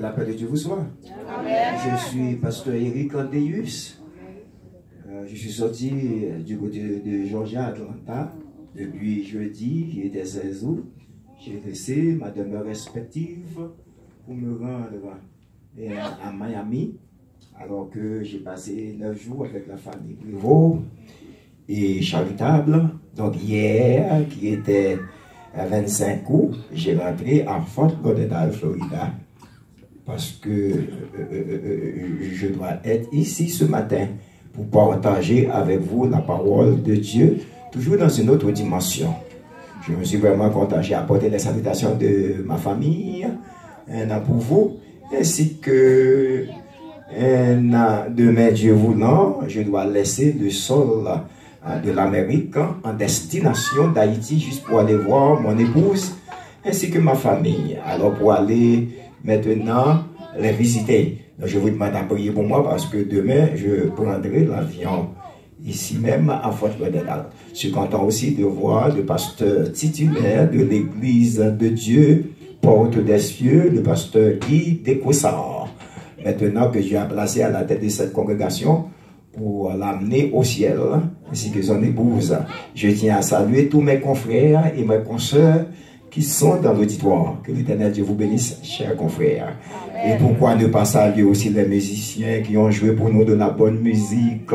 La paix de Dieu vous soit. Amen. Je suis pasteur Eric Andéus. Je suis sorti du côté de Georgia, Atlanta, depuis jeudi, qui était 16 août. J'ai laissé ma demeure respective pour me rendre à Miami, alors que j'ai passé 9 jours avec la famille Prévost et charitable. Donc hier, qui était à 25 août, j'ai rentré à Fort Lauderdale, Florida, parce que je dois être ici ce matin pour partager avec vous la parole de Dieu, toujours dans une autre dimension. Je me suis vraiment content. J'ai apporté les salutations de ma famille pour vous, ainsi que demain, Dieu voulant, je dois laisser le sol de l'Amérique en destination d'Haïti, juste pour aller voir mon épouse, ainsi que ma famille. Alors pour aller maintenant les visiter. Donc je vous demande à prier pour moi parce que demain je prendrai l'avion ici même à Fort Lauderdale. Je suis content aussi de voir le pasteur titulaire de l'église de Dieu, Porte des Cieux, le pasteur Guy Descossards. Maintenant que Dieu a placé à la tête de cette congrégation pour l'amener au ciel, ainsi que son épouse. Je tiens à saluer tous mes confrères et mes consoeurs qui sont dans l'auditoire. Que l'Éternel Dieu vous bénisse, chers confrères. Amen. Et pourquoi ne pas saluer aussi les musiciens qui ont joué pour nous de la bonne musique.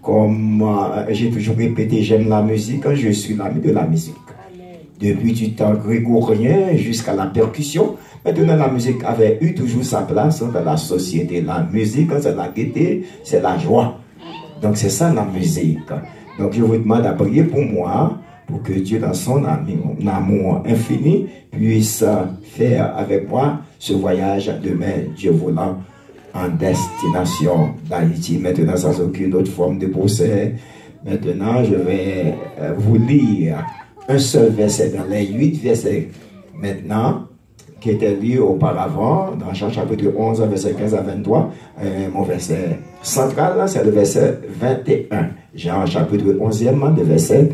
Comme j'ai toujours répété, j'aime la musique, je suis l'ami de la musique. Amen. Depuis du temps grégorien jusqu'à la percussion, maintenant la musique avait eu toujours sa place dans la société. La musique, c'est la gaieté, c'est la joie. Donc c'est ça la musique. Donc je vous demande à prier pour moi, pour que Dieu, dans son amour infini, puisse faire avec moi ce voyage demain, Dieu voulant, en destination d'Haïti. Maintenant, sans aucune autre forme de procès. Maintenant, je vais vous lire un seul verset dans les 8 versets maintenant, qui était lu auparavant, dans Jean chapitre 11, verset 15 à 23. Mon verset central, c'est le verset 21. Jean chapitre 11e, le verset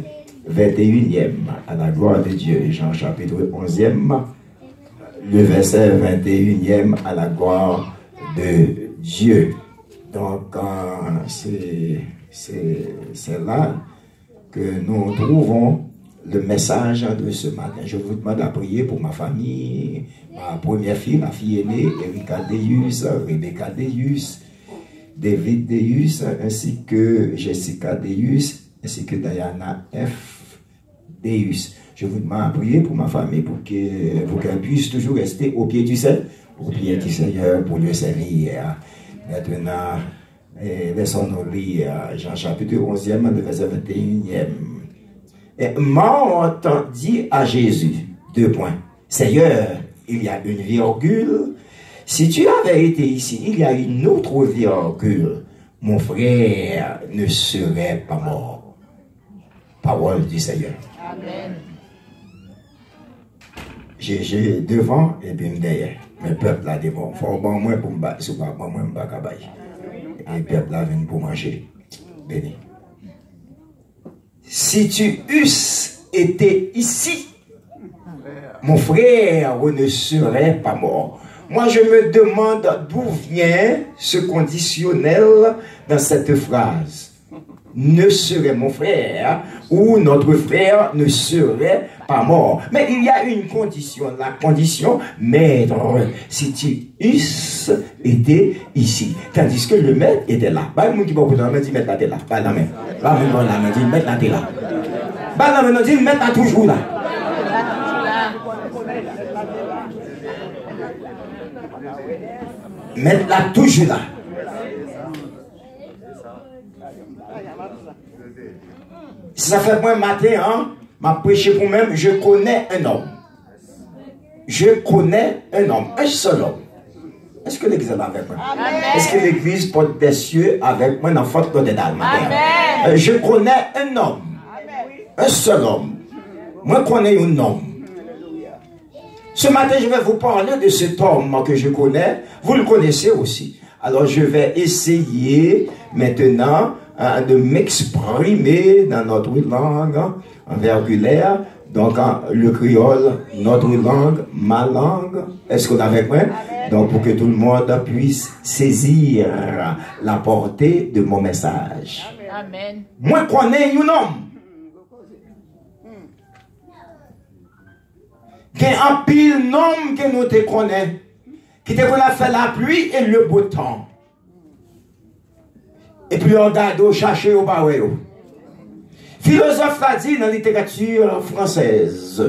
21e, à la gloire de Dieu. Jean chapitre 11e, le verset 21e, à la gloire de Dieu. Donc, c'est là que nous trouvons le message de ce matin. Je vous demande à prier pour ma famille, ma première fille, ma fille aînée, Erika Deus, Rebecca Deus, David Deus, ainsi que Jessica Deus, ainsi que Diana F. Deus. Je vous demande à prier pour ma famille, pour qu'elle puisse toujours rester au pied du Seigneur, pour le servir. Maintenant, laissons-nous lire Jean chapitre 11e, le verset 21e. Et Marthe dit à Jésus, 2 points, Seigneur, il y a une virgule. Si tu avais été ici, il y a une autre virgule. Mon frère ne serait pas mort. Parole du Seigneur. Amen. J'ai devant et puis derrière. Mais le peuple a dit, bon, il faut bon moins pour me battre, si pas bon moins me battre. Et le peuple a venu pour manger. Béni. Si tu eusses été ici, mon frère ne serait pas mort. Moi, je me demande d'où vient ce conditionnel dans cette phrase. Ne serait mon frère ou notre frère ne serait pas mort. Mais il y a une condition, la condition maître. Si tu eusses été ici. Tandis que le maître était là. Bah, le qui va vous dire, mettre la tête là. Bah, la main. Bah, la main, dit, mettre la tête là. Bah, la main, dit, mettre la toujours là. Mettre la toujours là. Si ça fait moi matin, hein, m'a prêché pour même, je connais un homme. Je connais un homme, un seul homme. Est-ce que l'église est avec moi? Est-ce que l'église porte des cieux avec moi dans Fort Lauderdale matin? Je connais un homme. Un seul homme. Moi, je connais un homme. Ce matin, je vais vous parler de cet homme que je connais. Vous le connaissez aussi. Alors, je vais essayer maintenant de m'exprimer dans notre langue vergulaire Donc, le créole, notre langue, ma langue, est-ce qu'on est avec moi? Donc, pour que tout le monde puisse saisir la portée de mon message. Amen. Moi, je connais un homme. Il y a un pile nom que nous te connaissons, qui te connaît faire la pluie et le beau temps. Et puis on regarde, chercher au bas. Philosophe a dit dans la littérature française,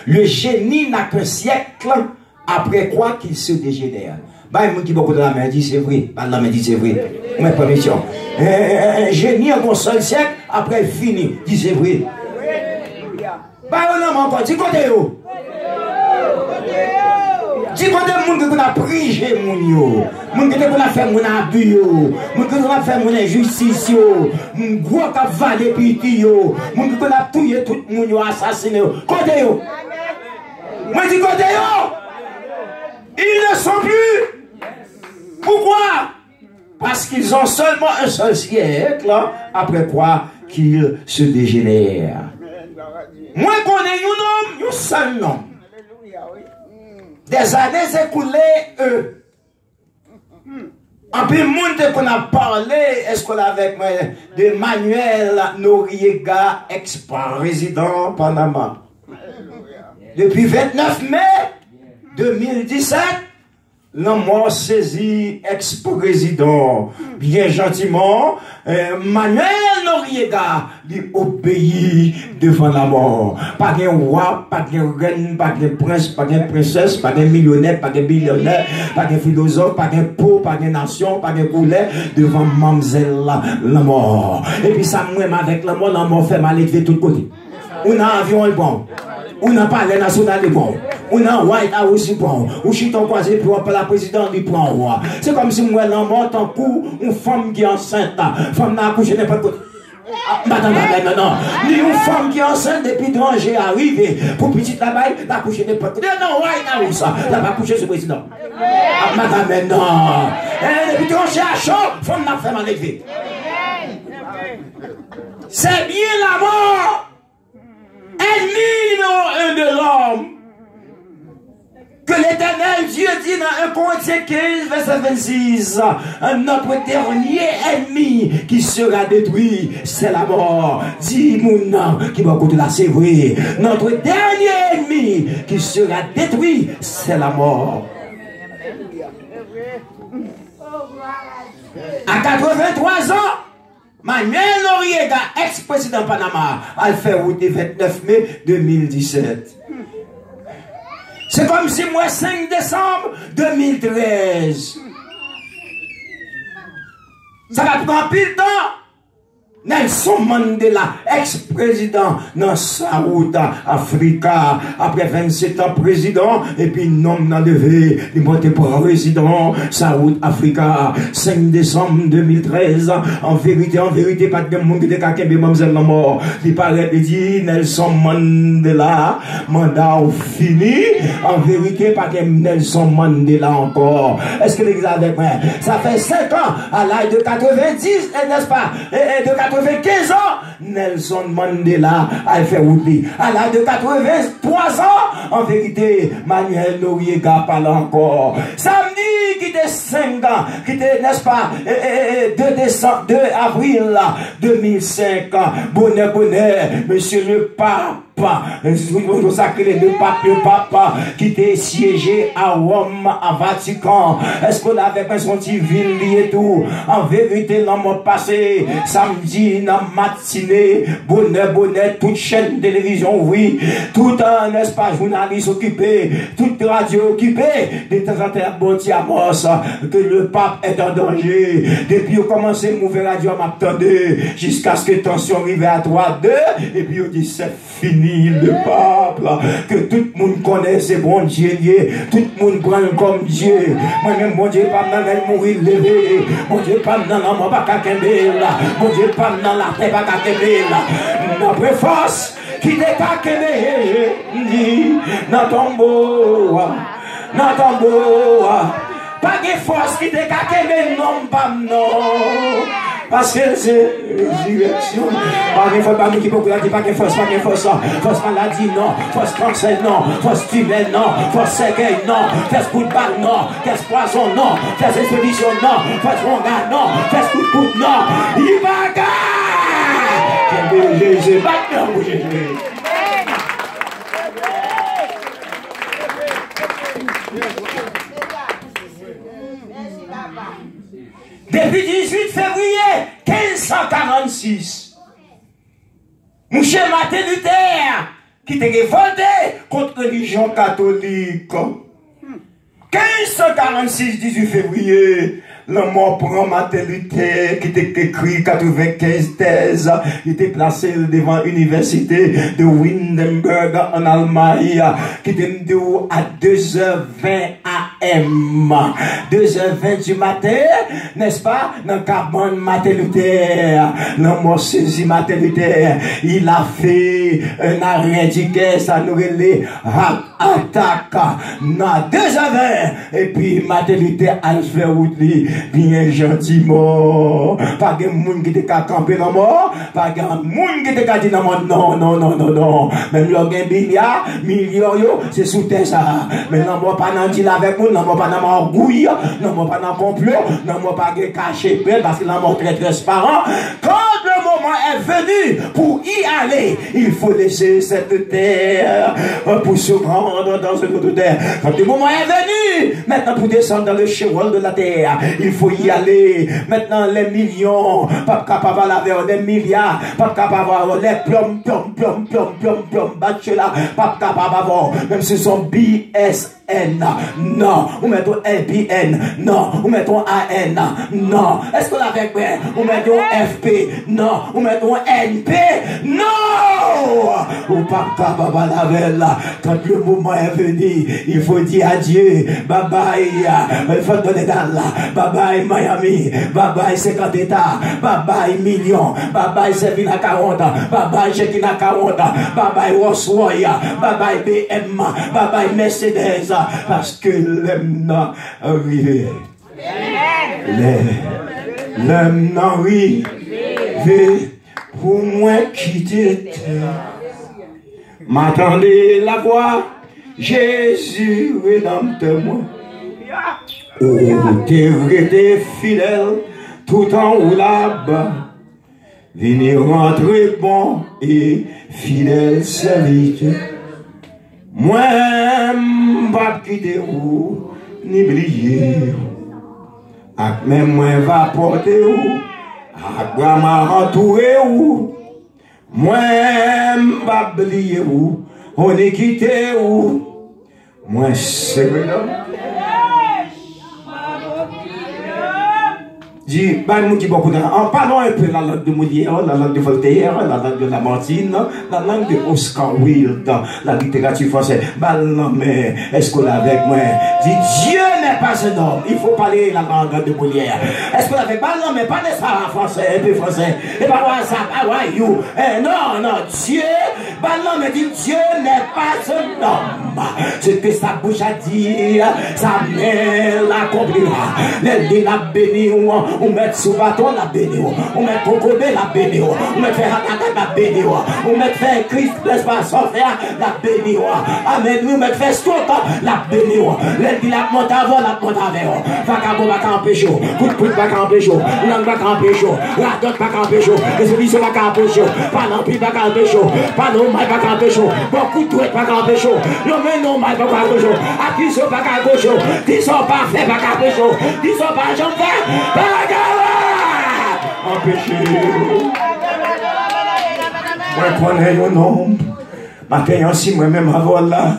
le génie n'a qu'un siècle après quoi qu'il se dégénère. Bah, il y a qui beaucoup de la main dit c'est vrai. Bah, la main dit c'est vrai. Ma permission. Un génie en un seul siècle après fini. Dit c'est vrai. Bah, on a encore dit côté où? Dis qu'on a des gens qui ont prigé, des gens qui ont fait mon abus, des gens qui ont fait mon injustice, des gens qui ont valé piti, des gens qui ont tué tout le monde, assassiné. Côté yo. Moi je dis côté yo. Ils ne sont plus. Pourquoi? Parce qu'ils ont seulement un seul siècle, après quoi qu'ils se dégénèrent. Moi je connais un homme, un seul nom. Des années écoulées, eux. En plus, le monde qu'on a parlé, est-ce qu'on a avec moi, de Manuel Noriega, ex-président Panama. Depuis 29 mai 2017, l'homme a saisi ex-président, bien gentiment, Manuel Noriega, lui obéit devant la mort. Pas de roi, pas de reine, pas de prince, pas de princesse, pas de millionnaire, pas de billionnaire, pas de philosophe, pas de peau, pas de nation, pas de couleur, devant mademoiselle la mort. Et puis ça, même avec la mort fait mal de tous côtés. On a un avion le bon. On n'a pas les nationales bon. On a White House bon. On chute en croisé pour la présidente du prend roi. C'est comme si moi l'emporte en coup une femme qui est enceinte. Femme n'a accouché n'importe quoi. Madame, non. Ni une femme qui est enceinte depuis danger arrivé pour petite là-bas, l'accoucher n'importe quoi. Non, White House, là va coucher ce président. Madame, non. Depuis danger à chaud, femme n'a fait mal élevé. C'est bien la mort. Ennemi numéro 1 de l'homme. Que l'Éternel Dieu dit dans 1 Corinthiens 15, verset 26, notre dernier ennemi qui sera détruit, c'est la mort. Dis mon nom qui va côté là, c'est vrai. Notre dernier ennemi qui sera détruit, c'est la mort. À 83 ans, Manuel Noriega, ex-président Panama, a fait route le 29 mai 2017. C'est comme si moi, 5 décembre 2013. Ça va prendre pile temps. Nelson Mandela, ex-président dans South Africa, après 27 ans président, et puis nom n'a levé, il monté pour président South Africa, 5 décembre 2013, en vérité, pas de monde qui était qu'à mademoiselle la mort, il paraît de dire Nelson Mandela, mandat fini, en vérité, pas de Nelson Mandela encore. Est-ce que l'église avec moi? Ça fait 5 ans, à l'âge de 90, n'est-ce pas? Et de 95 ans, Nelson Mandela a fait route. À l'âge de 83 ans, en vérité, Manuel Noriega parle encore. Samedi, qui était 5 ans, qui était, n'est-ce pas, 2 avril 2005, bonheur, monsieur le pape, nous sacré le papa qui était siégé à Rome, à Vatican. Est-ce qu'on avait un son petit ville et tout? En vérité, l'homme passé, samedi, dans matinée, bonheur, toute chaîne de télévision, oui, tout un, n'est-ce pas, journaliste occupé, toute radio occupée, de temps en temps, bon Tiamos, que le pape est en danger. Depuis, on commence à mouvoir radio, m'attendait, jusqu'à ce que tension arrive à 3-2, et puis on dit, c'est fini. Le peuple, que tout le monde connaît, c'est bon Dieu, tout le monde prend comme Dieu. Moi-même, mon Dieu, pas dans mourir levé, mon Dieu, pas dans la mort, pas qu'à là, mon Dieu, pas dans la paix, pas qu'à là. Notre force, qui n'est pas dans ton beau, pas de force qui n'est pas non, pas non. Parce que c'est résurrection. Pas de fois qui peut dire pas de force, pas de force. Force maladie, non. Force cancer, non. Force tunnel, non. Force cercueil, non. Force coup de balle, non. Force poison, non. Force expédition, non. Force ronga, non. Force coup de coupe, non. Il va gagner. Jésus, maintenant pour Jésus. Depuis 18 février 1546, Monsieur Martin Luther qui était révolté contre la religion catholique. 1546, 18 février, le mort prend Martin Luther qui était écrit 95 thèses, il était placé devant l'université de Wittenberg en Allemagne, qui était à 2h20 AM. 2h20 du matin, n'est-ce pas? Dans le cabane Martin Luther, le mort saisi Martin Luther, il a fait un arrêt du guerre, ça nous relève attaque, dans 2h20, et puis Martin Luther a fait route bien gentiment. Pas de monde qui te campé dans mort, pas de monde qui te dit dans mort. Non, non, non, non, non. Même le gain milliard, millions, c'est sous terre ça. Mais non, moi pas dans deal avec nous, non, moi pas dans orgueil, non, moi pas dans complot, non, moi pas caché parce que l'amour très transparent. Quand le moment est venu pour y aller, il faut laisser cette terre pour se rendre dans une autre terre. Quand le moment est venu, maintenant pour descendre dans le chéol de la terre, il faut y aller. Maintenant, les millions, pas capable d'avoir les milliards, pas capable d'avoir les plom, bachelor, pas capable d'avoir, même si son BSN, non, ou mettons LBN, non, ou mettons AN, non, est-ce qu'on l'a avec moi, ou mettons FP, non, ou mettons NP, non, ou pas capable d'avoir, quand le moment est venu, il faut dire adieu, bye bye, il faut donner dans là, bye bye Miami, bye bye 50 États, bye bye millions, bye bye Sevilla 40, bye bye Chekina 40, bye bye Rolls Royce, bye bye BM, bye bye Mercedes, parce que l'homme n'a arrivé. L'homme n'a arrivé pour moi quitter terre. M'attendez la voix, Jésus rédempteur moi. Oh, t'es resté fidèle tout en haut là-bas. Venez rentrer bon et fidèle serviteur. Moi, m'pas quitter vous, ni briller. Ak même moi va porter vous, ak m'a entouré vous. Moi, m'pas oublier vous, on est quitté vous. Moi, c'est l'homme. Dis, en parlant un peu la langue de Molière, la langue de Voltaire, la langue de Lamartine, la langue de Oscar Wilde, la littérature française. Mais est-ce qu'on est avec moi? Dis, Dieu n'est pas un homme. Il faut parler la langue de Molière. Est-ce qu'on est avec moi? Mais pas de ça en français, un peu français. Et pas WhatsApp, you. Non, non, Dieu, mais dit, Dieu n'est pas un homme. Ce que sa bouche a dit, sa main l'accomplira. Elle l'a béni. On met sous bâton la béni, on met concomé la béni, on met faire attaque la béni, on met faire Christ, laisse pas sans faire la béni. Amen, on met faire stock la béni. L'aide la monte avant, la monte avant. Vagabond va camper chaud, coup de pouce va camper chaud, langue va camper chaud, la dot va camper chaud, résolution va camper chaud, pas l'empire va camper chaud, pas non mal va camper chaud, beaucoup de trucs va camper chaud, l'homme non mal va camper chaud, accusation va camper chaud, qui sont pas faits va camper chaud, qui sont pas jamais faits. Empêchez. Moi, connais un homme. Matin, aussi, moi-même, avant là.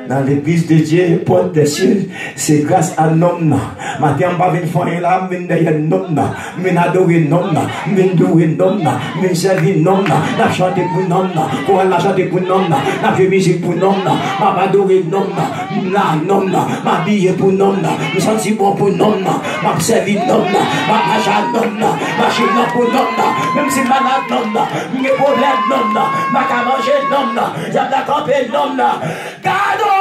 Dans l'église de Dieu, porte des cieux, c'est grâce à l'homme. Matin, je vais faire là, je vais derrière l'homme, je vais adorer l'homme, je vais louer l'homme, je vais servir l'homme, je vais chanter pour l'homme, je vais chanter pour l'homme, je vais faire musique pour l'homme, je vais adorer l'homme, je vais m'habiller pour l'homme, je vais sentir bon pour l'homme, je vais servir l'homme, je vais marcher à l'homme, je vais marcher pour l'homme, même si je suis malade l'homme, je vais problème l'homme, je vais manger l'homme, je vais camper l'homme, cadeau!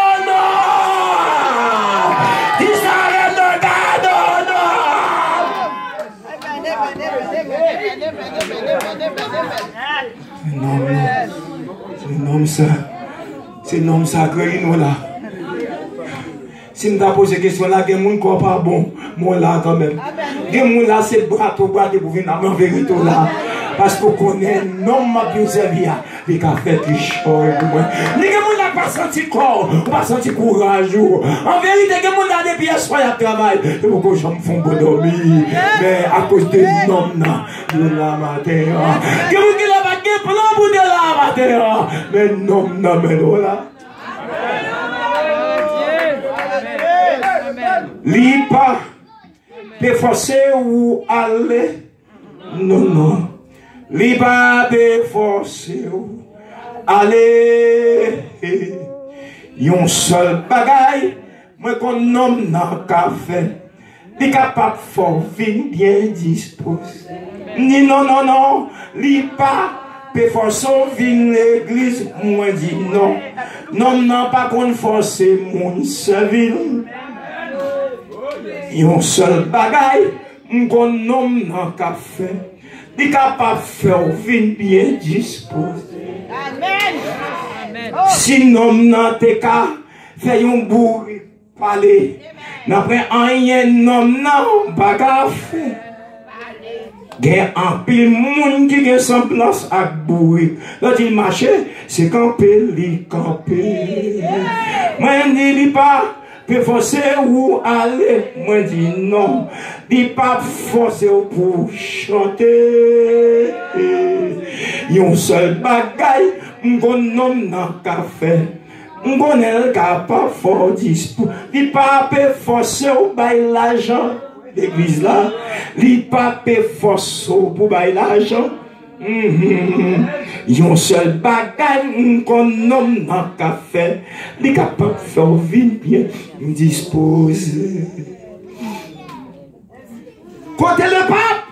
C'est un homme sacré, nous là. Si nous avons posé la question là, il y a des gens qui ne sont pas bons, moi là quand même. Il y a des gens là, c'est le bras pour venir en vérité là. Parce qu'on connaît un homme qui nous servi, il a fait du choix. Il y a des gens qui n'ont pas senti corps, pas senti courage. En vérité, il y a des gens qui ont des pièces pour le travail. Et pourquoi je me fais bon dormir? Mais à cause de l'homme de la matin. Il y a des gens qui n'ont pas de plan pour de la matin. Mais l'homme de là. Li pas te forcer ou aller. Non. Li pas te forcer ou aller. Yon seul bagay, moi qu'on nomme nan ka fait. Li capable fort vin bien disposé. Ni non. Li pas te forcer vin l'église, moi dit non. Non pas qu'on forcer moun servir. Yon seul bagay, m'gon nom nan ka fait, di capable faire vin bien disposé. Amen. Si nom nan te ka fait yon bourri parler, n'après rien nom nan baga fait. Gen un pile moun qui gen semblance ak bourri. Là il marche, c'est camper li camper. Moi ndi li pas peut forcer ou aller, moi dis non. Dis pas forcer pour chanter. Yon seul bagay, m'gon nom nan ka fait. M'gon el ka pas fort dispo. Dis pas peut forcer ou bay l'argent. L'église là, dis pas peut forcer pour bay l'argent. Yon seul bagay qu'on nomme dans café, les capables de faire vivre bien disposé. Côté le pape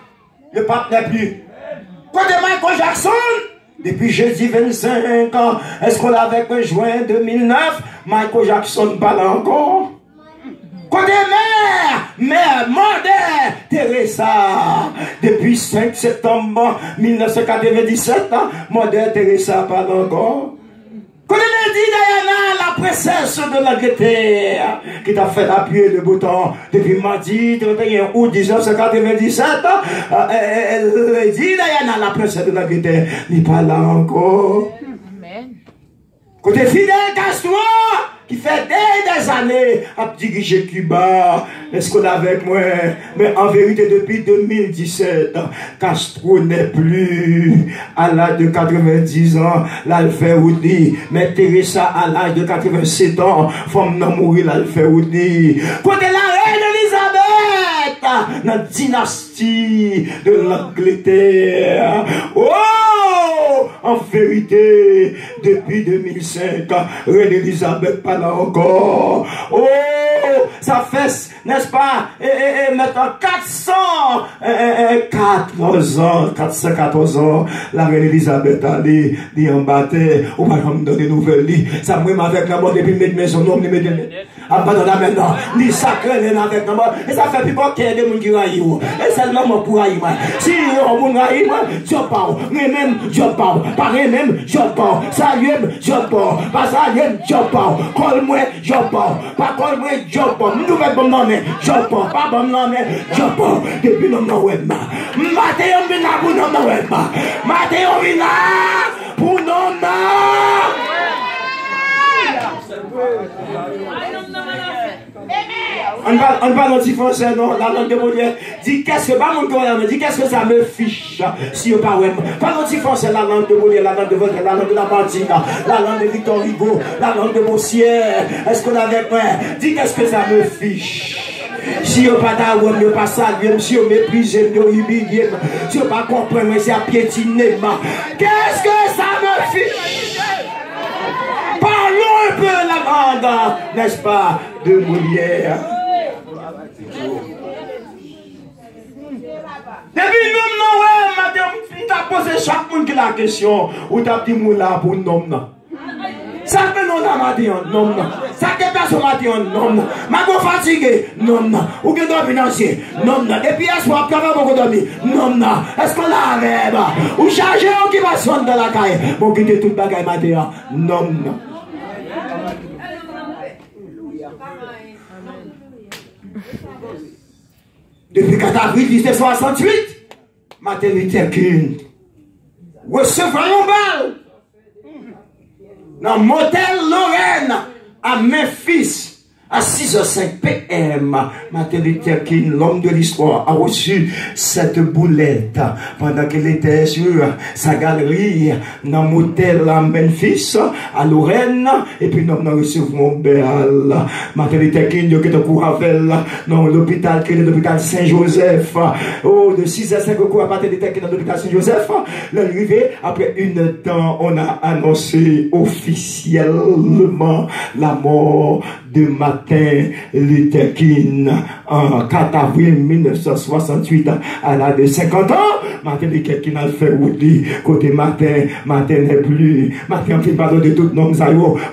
n'est plus. Côté Michael Jackson, depuis jeudi 25 ans, est-ce qu'on l'avait en juin 2009, Michael Jackson parle encore? Côté mère, Mother Teresa, depuis 5 septembre 1997, Mother Teresa parle encore. Côté Lady Diana, la princesse de l'Angleterre, qui t'a fait appuyer le bouton depuis mardi 31 août 1997, Lady Diana, la princesse de l'Angleterre, il parle encore. Amen. Côté Fidel Castro, qui fait des années à diriger Cuba. Est-ce qu'on est avec moi? Mais en vérité, depuis 2017, Castro n'est plus à l'âge de 90 ans. Là, il fait Woody. Mais Teresa, à l'âge de 87 ans, femme n'a mourir, là, il fait Woody. Côté la reine Elisabeth, dans la dynastie de l'Angleterre. Oh! En vérité, depuis 2005, reine Elisabeth parle encore. Oh, ça fait, n'est-ce pas, maintenant 414 ans, la reine Elisabeth a dit en bataille, on va me donner des nouvelles. Ça me avec la mort depuis mes son nom, abandonne maintenant, ni sacré, ni avec la mort. Et ça fait plus qu'il y a des gens qui raillent. Et c'est l'homme pour railler. Si on raille, je parle, mais même je parle. Pareil même, je parle. Ça y est, je parle. Pas ça y est, je parle. Colle-moi, je parle. Pas colle-moi, je parle. Nous vais bon nom, je parle. Pas bon nom, je parle. Depuis nom nom web. Maté on vient pour nom nom web. Maté on vient pour nom nom. On parle en français, non, la langue de mon Dieu. Dis qu'est-ce que, pas mon coréen, dit qu'est-ce que ça me fiche, si on parle. Parle en français, la langue de mon Dieu, la langue de votre, la langue de la Martine, la langue de Victor Hugo, la langue de Bossier. Est-ce qu'on a avec moi? Dis qu'est-ce que ça me fiche. Si on pas d'avoir, on ne pas saluer, si on méprise, on humilier, si on pas comprendre, c'est à piétiner. Qu'est-ce que ça me fiche? Parlons un peu la langue, n'est-ce pas, de Molière. Depuis nous, madame, tu as posé chaque monde qui la question, ou tu as dit moula pour nom. Ça fait non, madame, nom. Ça déplace au matin, non. Ma go fatigué, non. Ou que dormi financier, non. Depuis hier soir, quand on dormi, non. Est-ce qu'on l'a avec? Ou chargé occupation dans la caille. Bon, quitter toute bagaille matin, non. Depuis 4 avril 1968, maternité qu'une. Recevoir un bal dans motel Lorraine à Memphis à 6h05 PM. Maternité King, l'homme de l'histoire, a reçu cette boulette pendant qu'elle était sur sa galerie dans le motel à Memphis à Lorraine. Et puis nous avons reçu mon bel. Maternité King, qui était pour Ravel dans l'hôpital qui est l'hôpital Saint-Joseph. Oh, de 6h05 au cours à maternité King dans l'hôpital Saint-Joseph. L'arrivée, après une temps, on a annoncé officiellement la mort de Martin Luther King en 4 avril 1968 à l'âge de 50 ans. Martin Luther King a fait Woody côté Martin n'est plus. Martin fait pardon de tout le monde.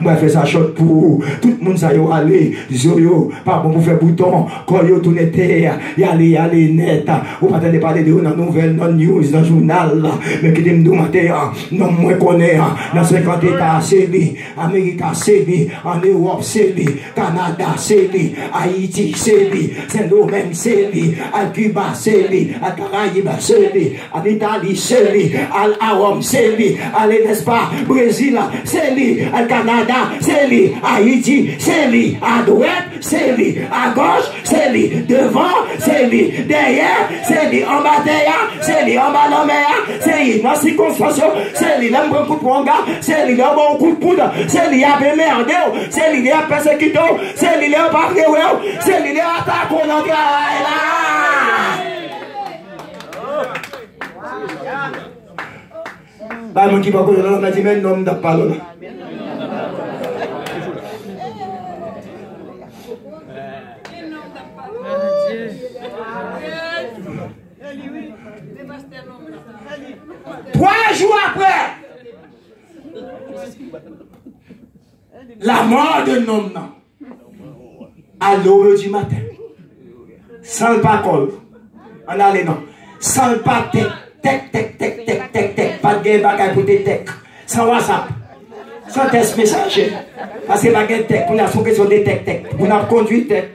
Moi, fait sa shot pour tout le monde. Ça y est, allez, zoyo, pas bon pour faire bouton, quand yo tourne terre, y aller net. Ou pas de parler de dans la nouvelle, dans news, dans le journal, mais qui dit nous matin, non, moi connais, dans 50 États, c'est lui, Amérique, c'est lui, en Europe, c'est lui, Canada, c'est lui, Haïti, c'est lui, Saint-Domingue, c'est lui, à Cuba, c'est lui, à Caraïbes, c'est lui, à l'Italie, c'est lui, à Rome, c'est lui, à l'Espagne, Brésil, c'est lui, à Canada, c'est lui, Haïti, c'est lui, à droite, c'est lui, à gauche, c'est lui, devant, c'est lui, derrière, c'est lui, en bas derrière, c'est lui, en bas l'homme, c'est lui, dans circonstance, c'est lui, l'homme coup de poing, c'est lui, l'homme coup de poudre, c'est lui, à merde, c'est lui, à persécuter, c'est lui, à parler, c'est lui, à attaquer dans le travail là. Bah, mon qui va courir dans la dit, mais non, n'a pas là. Trois jours après, la mort de l'homme à l'aube du matin, sans le parole, on allait non, sans le pas tech, pas de gain bagaille pour tes tech, sans WhatsApp, sans test messager, parce que la gain tech, on a son question des tech, on a conduit tech,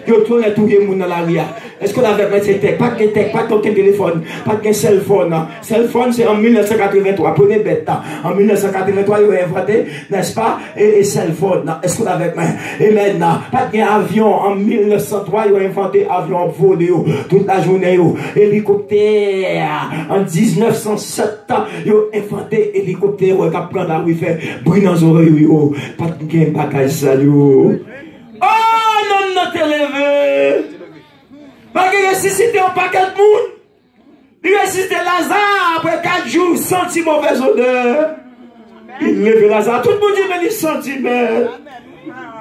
yo tourne tout le monde dans la rue. Est-ce qu'on avait fait ces tech, pas de tech, pas de téléphone, pas de cell phone. Cell phone c'est en 1983, prenez bête. En 1983, ils ont inventé, n'est-ce pas, et cell phone. Est-ce qu'on avait fait? Et maintenant, pas de avion. En 1903, ils ont inventé avion volé toute la journée. Hélicoptère. En 1907, ils ont inventé hélicoptère qui prend la rue, fait bruit dans les oreilles. Pas de gain bagage ça. Oh, non, t'es levé. Parce qu'il ressuscité un paquet de monde. Il ressuscité Lazare après 4 jours, senti mauvaise odeur. Il lève Lazare. Tout le monde dit, mais il sentit, mais.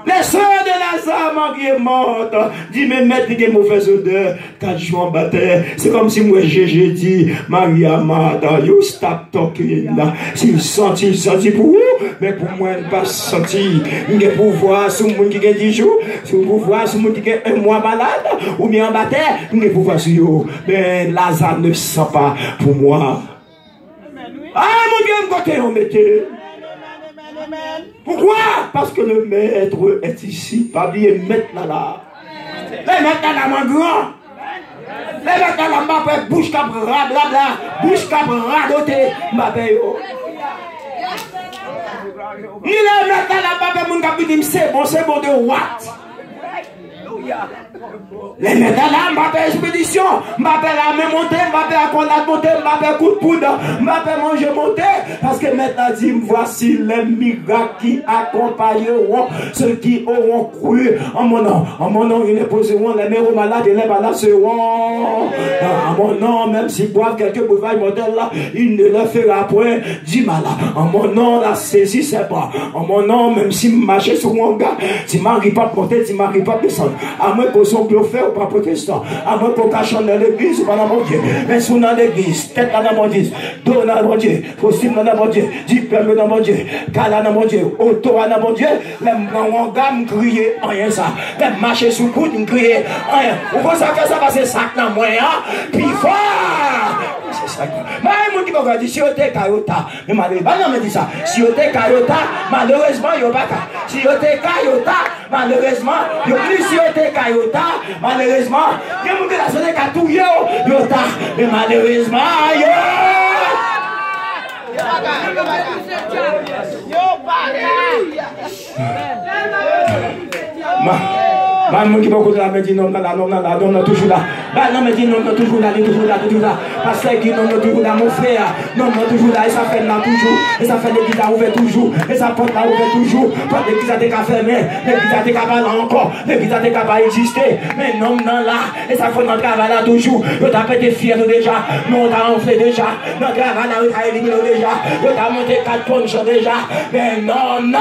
Les soeurs de Lazare, Marie est morte. Dit, mais maître, il y a une mauvaise odeur. 4 jours en bataille. C'est comme si moi, j'ai dit, Marie Amada, you stop talking. S'il sentit pour vous, mais pour moi, il n'a pas senti. Il y a pouvoir sur le monde qui a 10 jours, sur le pouvoir sur le monde qui a 1 mois malade, ou bien en bataille, il y a pouvoir sur vous. Mais Lazare ne sent pas pour moi. Ah, mon Dieu, me côté, on mettait. Pourquoi? Parce que le maître est ici. Pas bien mettre là. Les maîtres là, mon grand. Les maîtres là, ma bouche cap blabla. Bouche cap radoté. Ma paye. Ni les maîtres là, ma paye, mon cap dit c'est bon de what? Les maîtres là, ma paye expédition. Ma paye la main montée. Ma paye à condamner monter. Ma paye coup de poudre. Ma paye manger monter. Parce que maintenant dit voici les miracles qui accompagneront ceux qui auront cru en mon nom. En mon nom, ils déposeront les mains aux malades et les malades seront. En mon nom, même s'ils boivent quelques breuvages modèles là, il ne leur fera point du mal. En mon nom, la saisie c'est pas. En mon nom, même si je marche sur mon gars, si je n'arrive pas à monter, si je n'arrive pas à descendre, à moins qu'on soit bluffé ou pas protestant, à moins qu'on marchant dans l'église, ou pas dans mon Dieu. Mais sous dans l'église, tête dans mon Dieu, dos dans mon Dieu, fossile dans mon Dieu, diplôme dans mon Dieu, cala dans mon Dieu, auto dans mon Dieu, même dans gamme crier, rien ça. Même marcher sous coude, crier, rien. Vous pensez que ça va se sac dans moi, puis fort! C'est ça. Mais mon Dieu, dit si vous êtes Kayota, mais malheureusement, me dit ça. Si vous êtes Kayota, malheureusement, il n'y a pas qu'à. Si vous êtes Kayota, malheureusement, il y a plus si vous êtes Kayota, malheureusement, il y a beaucoup de personnes qui ont tout Yota, mais malheureusement, Maman qui beaucoup de la me dit non, non, toujours là. Non, me dit non, toujours là, toujours là. Parce que non, toujours là, mon frère. Non, toujours là, et ça fait là toujours. Et ça fait l'église à ouvert toujours. Et ça porte là ouvert toujours. Pas l'église à déca fermé. L'église à déca pas encore. L'église à déca pas exister. Mais non, là. Et ça fait notre travail là toujours. Nous t'as pété fier nous déjà. Nous on t'a enflé déjà. Notre travail là, on t'a éliminé déjà. Nous t'as monté 4 ponches déjà. Mais non, non.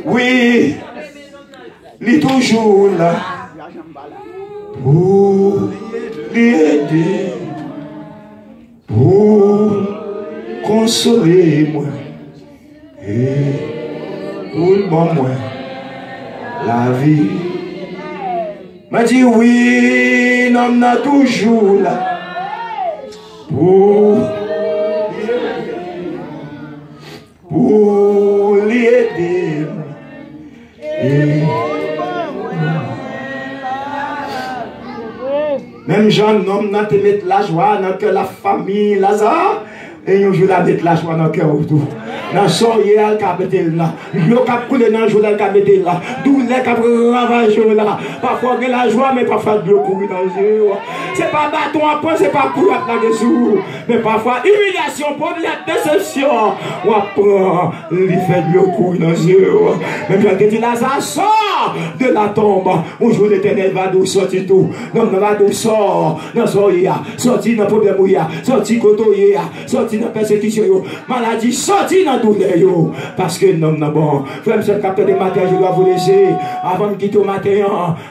Oui, il est toujours là pour l'aider, pour consoler moi et pour le bon moi la vie. M'a dit oui, non, on toujours là pour l'aider. Même Jean, homme, n'a te mettre la joie dans que la famille Lazare, et un jour la mettre la joie dans le cœur autour. Dans son yéal qu'a metté là, l'eau qu'a coulé dans le jour qu'a metté là, d'où les qu'a ravagé là. Parfois il y a la joie, mais parfois de l'eau courir dans le jeu. C'est pas bâton à point, c'est pas courir là-dessous. Mais parfois, humiliation, problème, déception. On apprend, il fait de l'eau courir dans le jeu. Même quand il dit Lazare, sort de la tombe. Un jour l'éternel va nous sortir tout. Non, va nous sortir dans son yéal, sortir dans le problème où il y a, sortir côté yéal, sortir dans la persécution, maladie, sortir dans douleur, parce que non, non, bon, frère, monsieur le capteur des matins, je dois vous laisser, avant de quitter au matin,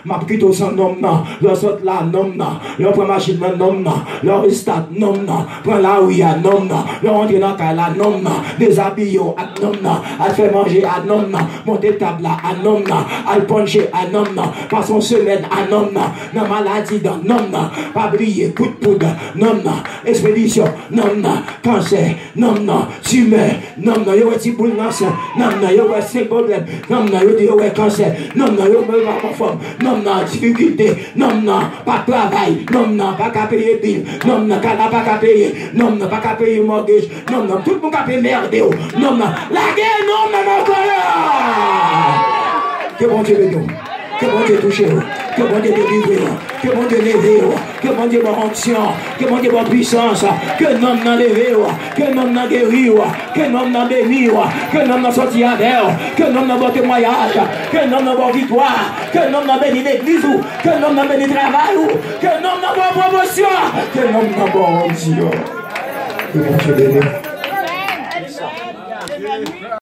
ma quitte sans nom, non, leur sorte là, non, non, leur prend machine, non, non, leur stade, non, non, prend là où il y a, non, non, leur entrer dans la là, non, non, déshabiller, à non, non, à faire manger, à non, non, monter table là, à non, non, à puncher, à non, non, passer une semaine, à non, non, dans maladie, dans non, non, pas briller, coup de poudre, non, non, expédition, non, non, cancer, non, non, tumeur, non, non, il y a un petit boule dans ça. Non, non, il y a un petit problème. Non, non, il y a un cancer. Non, non, il y a une forme. Non, non, difficulté. Non, non, pas de travail. Non, non, pas qu'à payer bill. Non, non, pas qu'à payer. Non, non, pas qu'à payer mortgage. Non, non, tout le monde a payé merde. Non, non, la guerre, non, non, non, que bon Dieu nous. Que bon Dieu touche, que bon Dieu délivre, que bon Dieu lève, que bon Dieu bonne onction, que bon Dieu bonne puissance, que l'homme n'a levé, que l'homme n'a guéri, que l'homme n'a béni, que l'homme n'a sorti à l'air, que l'homme n'a bon témoignage, que l'homme n'a bonne victoire, que l'homme n'a béni l'église, que l'homme n'a béni le travail, que l'homme n'a bonne promotion, que l'homme n'a bonne onction. Que bon Dieu bénisse.